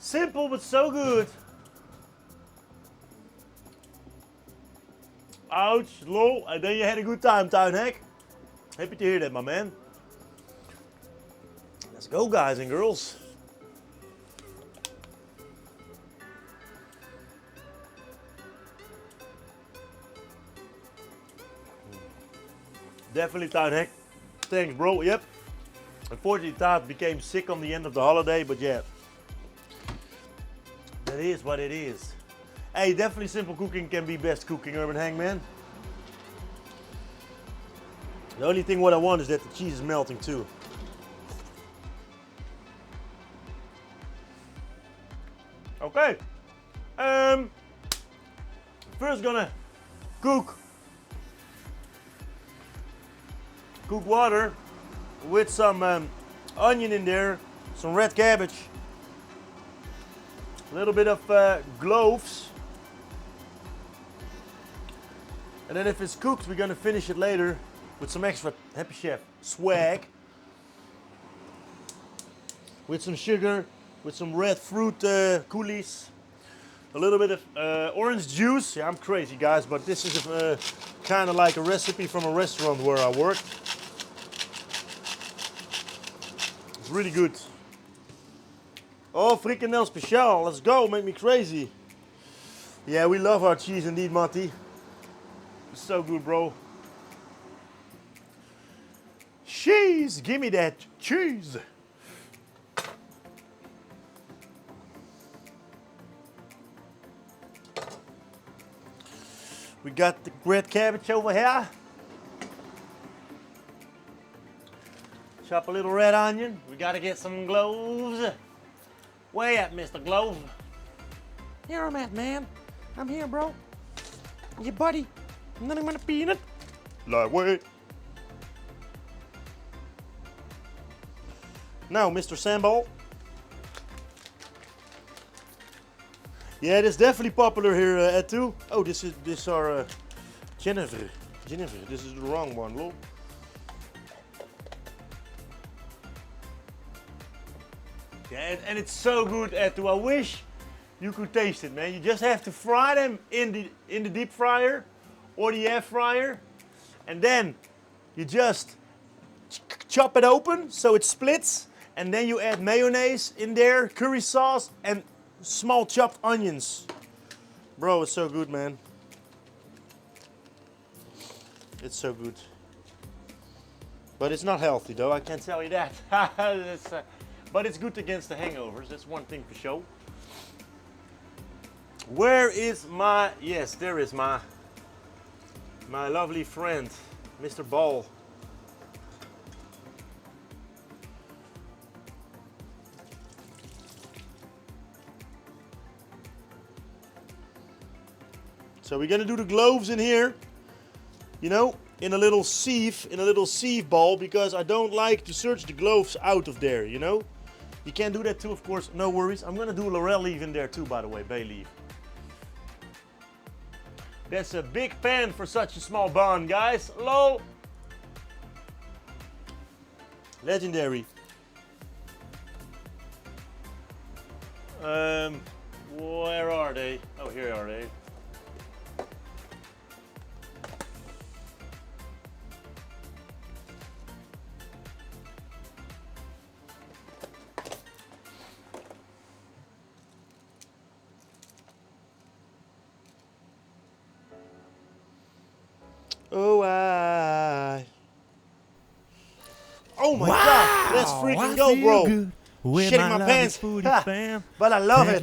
Simple but so good. Ouch, lol. And then you had a good time, Tuinhek. Happy to hear that, my man. Let's go, guys and girls. Definitely, Tuinhek. Thanks, bro. Yep. Unfortunately, Todd became sick on the end of the holiday, but yeah. That is what it is. Hey, definitely simple cooking can be best cooking, Urban Hangman. The only thing what I want is that the cheese is melting too. Okay. First gonna cook water with some onion in there, some red cabbage, a little bit of cloves, and then if it's cooked, we're gonna finish it later with some extra Happy Chef swag, with some sugar, with some red fruit coulis, a little bit of orange juice. Yeah, I'm crazy, guys, but this is kind of like a recipe from a restaurant where I worked. It's really good. Oh, frikandel speciaal. Let's go. Make me crazy. Yeah, we love our cheese indeed, Matti. It's so good, bro. Cheese. Give me that cheese. We got the red cabbage over here. Chop a little red onion. We gotta get some cloves. Where at, Mr. Glove? Here I'm at, man. I'm here, bro. Yeah, buddy. Nothing but a peanut. Lightweight. Now, Mr. Sambal. Yeah, it is definitely popular here at too. Oh, this are Jennifer. This is the wrong one, lol. Yeah, and it's so good, Etu. I wish you could taste it, man. You just have to fry them in the deep fryer or the air fryer, and then you just chop it open so it splits, and then you add mayonnaise in there, curry sauce, and small chopped onions. Bro, it's so good, man. It's so good. But it's not healthy, though, I can tell you that. But it's good against the hangovers, that's one thing for sure. Where is my, yes, there is my lovely friend, Mr. Ball. So we're gonna do the cloves in here, you know, in a little sieve bowl, because I don't like to search the cloves out of there, you know. You can do that too, of course, no worries. I'm gonna do laurel leaf in there too, by the way, bay leaf. That's a big pan for such a small bun, guys. Lol. Legendary. Where are they? Oh, here are they. Oh, oh my God, let's freaking go, bro. Shitting my pants, but I love it.